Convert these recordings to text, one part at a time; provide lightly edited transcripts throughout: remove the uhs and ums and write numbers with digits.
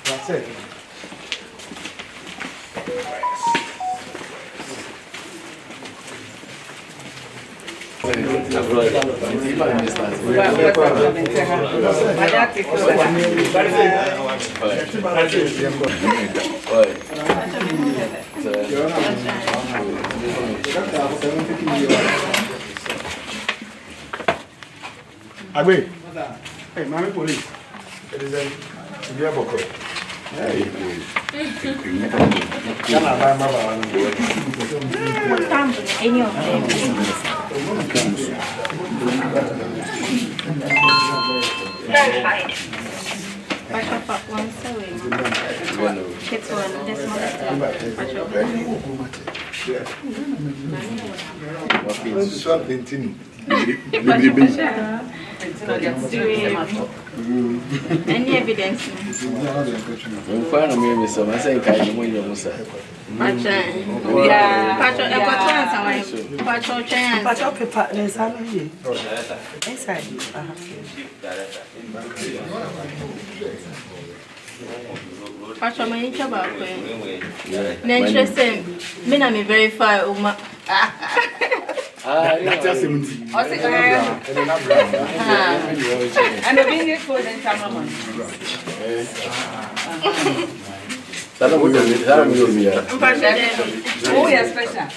That's it. Agbe. Hey, Mami Police. It is a Biakoye. Hey. Kana ba ma ba no. Enyo. Verified. Back up one sewing. Kids one, this any evidence? Pacho my Biakoye. Interesting. Me na me verify uma. That's 70. And the being it for the Tamaman. Oh, yes, special.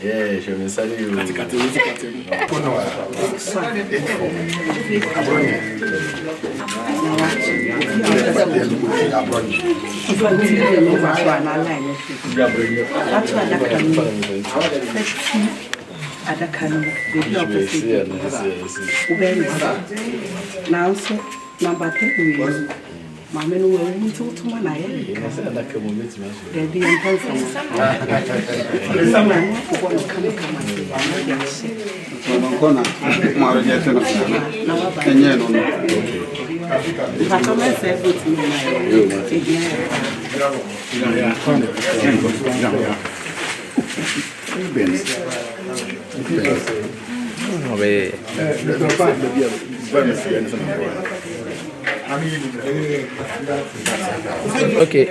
Yeah, she will send you. Number 10. Mamma no worry to man I there be intense. Someone who want to come Okay.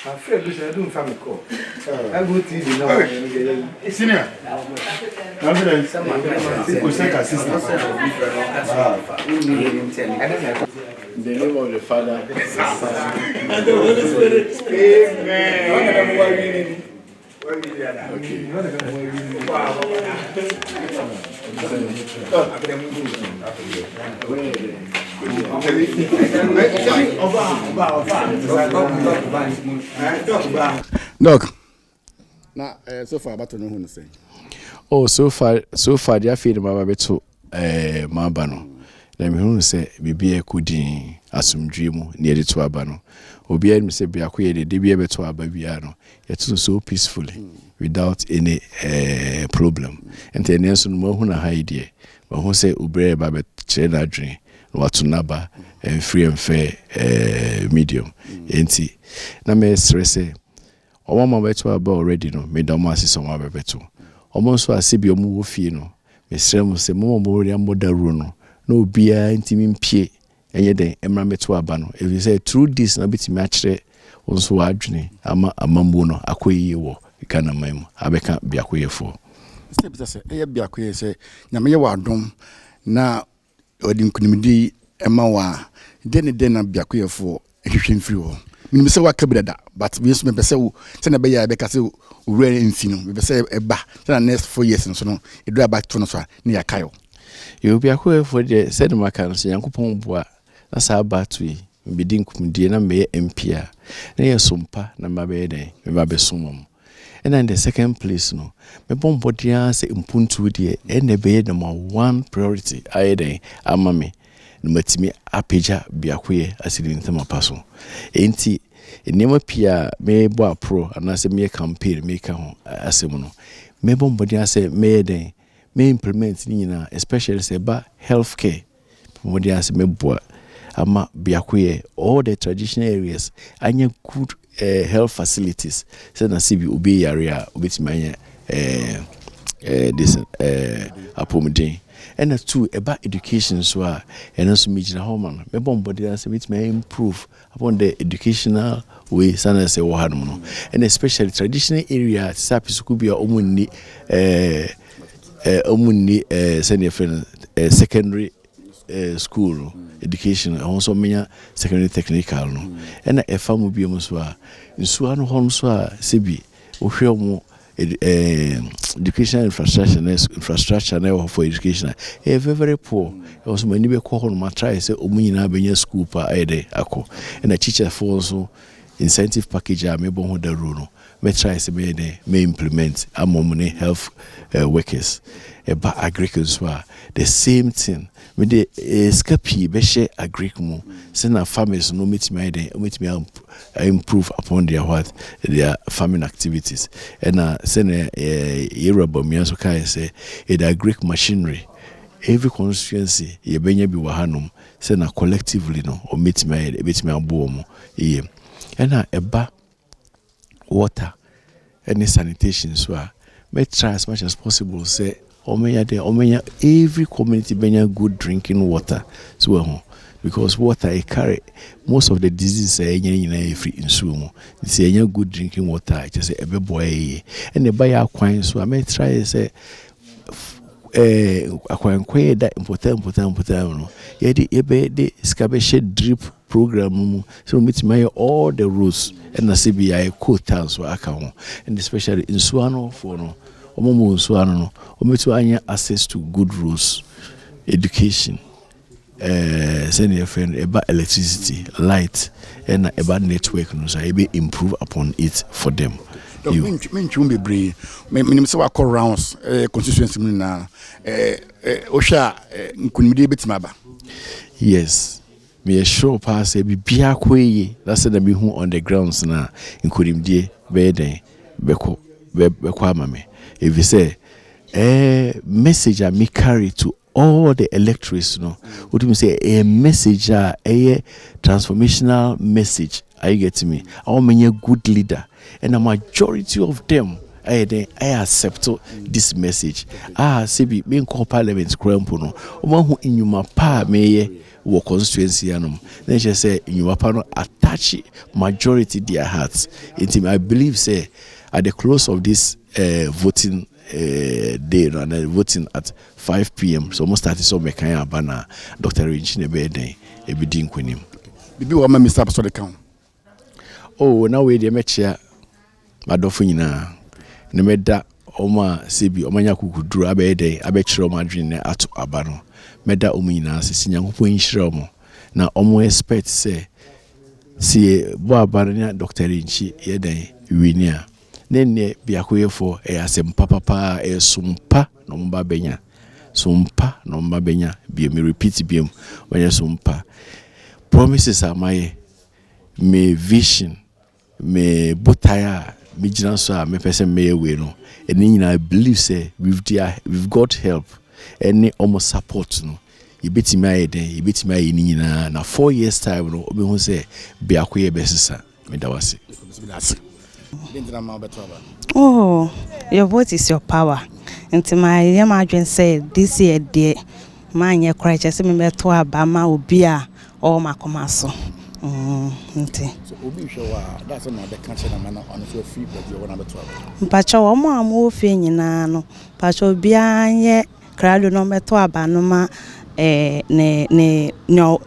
I'm afraid we should do family call. I go to the now. Senior. The name of the Father, the Son, and the Holy Spirit. Amen. Okay. Doc, now so far about to know who to say. Oh, so far, they are feeding my baby to Mabano. Let me who say, be a kudin, as some dream near the Tuabano. Obi and Mr. Biakoye, the DBA to Ababiano, yet so peacefully, without any problem. And then Nelson Mohuna Haidie, but who say Ubre Babet Chena Dream, Watunaba, and free and fair medium. Enti, na me stress. Omo mabeto aba already no, me dama asisi omo abebeto. Omo so asibi omo wo fie no, me srem se mo mo ri amoda ru no, na obia ntimi mpie enye den emra meto aba no. If you say through this na bitimi a kire onso wa adwene ama amambo no akoyi wo ikana mam abeka Biakoye fo. Say say Biakoye say nyame ye wadom na odi nkunimdi ema wa den na Biakoye for ehwehwe mfiri ho minim se wakabrada but we so me pese wo se na be ya be ka se ure mfi no me pese eba se na next 4 years so no edu back to no so na yakayo you Biakoye for the said maka no se yankopon boa na sa batwe mbidi nkumdie na me MPA na yesompa na mabe den me mabe somom. And then the second place no me bombodia se mpuntu de ene be number 1 priority ayede amame no matimi apeja Biakoye asidi ntama paso enti enema pia me bo apro anase me campaign me ka ho asem no me bombodia se me den me implement ni na especially se ba healthcare bombodia se me bo ama Biakoye all the traditional areas anya good health facilities so na sibi obi area obitimanya this apomden and two about education so and also mijina home me bombody as bit may improve upon the educational way sana say wo hanum no and especially traditional area sapis could be omunni senior friend secondary school education also menya secondary technical no and a famu bi mo so a nsua no hon so a sebi ohwe mo educational infrastructure na for education very poor also many be call on try say omunyina benya school pa ede akọ and a teacher for so incentive package a me bon ho da ru no me try say me implement amomne health workers ba agriculture the same thing with the scapi be share agric mu say na farmers no metimi improve upon their farming activities and say na Yoruba mi so kai say the agric machinery every constituency ye benya bi wahanum say na collectively no o metimi abo mu and eba water and sanitation so me try as much as possible say omenya every community benya good drinking water so because water it carry most of the diseases free in sumo it's a good drinking water just a boy and the buy aquine so I may try say aquine that important no yedi ebe the scabeshe drip program so meet my all the rules and the CBI quota so aka and especially in Suano for no omomo Suano no ometu anya access to good rules education send your friend about electricity light and about network no so be improve upon it for them. You mention be brave minim se wa call rounds constituency na osha nkunimide betima ba. Yes, me sure pass e Biakoye that's the me who on the grounds na nkunimde be den beko amame if you say message I me carry to all the electorates no what do you say a message a transformational message are you getting me all many good leader and a majority of them I accept this message sebi being called parliament crampo no omo hu inyuma pa meye wo constituency anum then she say inyuma pa no attach majority their hearts into I believe say at the close of this voting day and voting at 5 p.m. so almost started so mekanya abana Dr. Yirenkyi be den e bi din kwanim bibi wo ma Mr. Pastor account now we dey mechia madofo nyina ne meda oma sebi omanya kukuduru abe den abe kire o madwin ne ato aba no meda omu nyina sisi nyankopon nhire omo na omo expect say bo abana ne Dr. Yirenkyi ye den winia nene Biakoye for asem papa sumpa no mba benya sumpa no mba benya bi me repeat bi em wanya sumpa promises amaye me vision me botaya me gina so me person me we no and I believe say we've got help any almost support no yebetimi ayeden yebetimi ayi ni nyina na 4 years time no obi hu say Biakoye besesa me dawase. Oh, your vote is your power. Into my imagine say this year dear man ye cry just me to abama obia or makomaso. So obi show that's not the country na man on so free but you want to Pacho omo amu fe nyina no. Pacho bia ye crowd no meto abanoma ne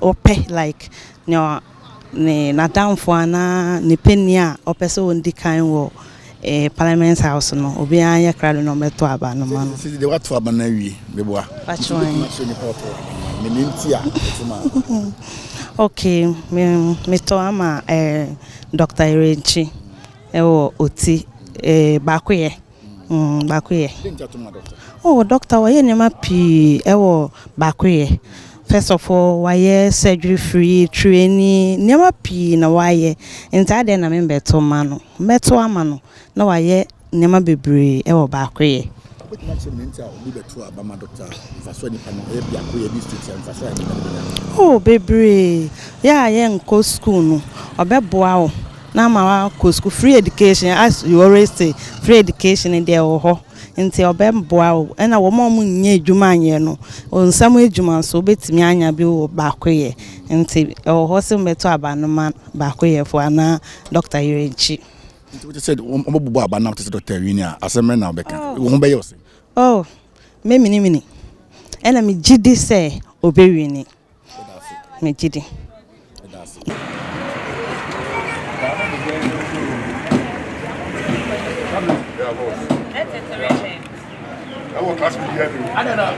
ope like ne na down for na ne penia ope so ndi kan wo parliament house no obi anya crowd no meto abanoma no see the what for abana wi beboa patchwan so ni photo me ntia etuma okay me to ama Dr. Yirenkyi ewo oti Biakoye Biakoye oh doctor waye nema pi ewo Biakoye first of all waye surgery free training nema pi na waye ntade na me beto mano meto amano na waye nema bebre ewo Biakoye oh bebre yeah nko school no obeboa o na ma ko school free education as you always say free education in there ho nti obemboa o na wo mom nya adwuma anye no onsam adwuma so betimi anya bi wo Biakoye nti ho se meto abanoma Biakoye fo ana Dr. Yirenkyi you said obobo abana to Dr. Yirenkyi asem na obeka wo be yo say oh me mini ena me gidi say obewini me gidi I will class me here. I don't know.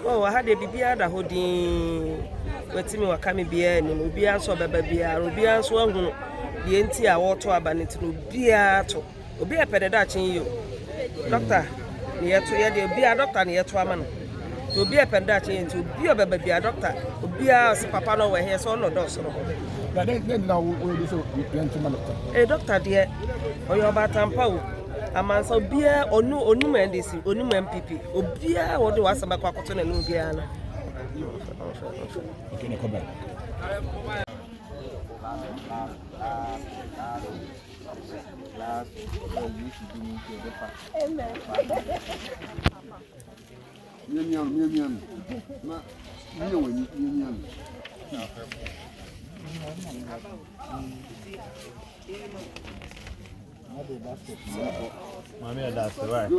Oh, I had a bibia da holding wetimi wakami bia ni obia so baba bia obia so ahu de enti a woto abaneti no bia to obia pededa chen yo doctor ni yeto ye de obia doctor ni yeto ama no obia pededa chen enti obia baba bia doctor obia se papa no we here so no do so no then now we so doctor doctor de oyo batampa o amansa obia onu mandisi onu MPP obia wo de wasaba kwa koto na no obia na okay no come Mami, that's right.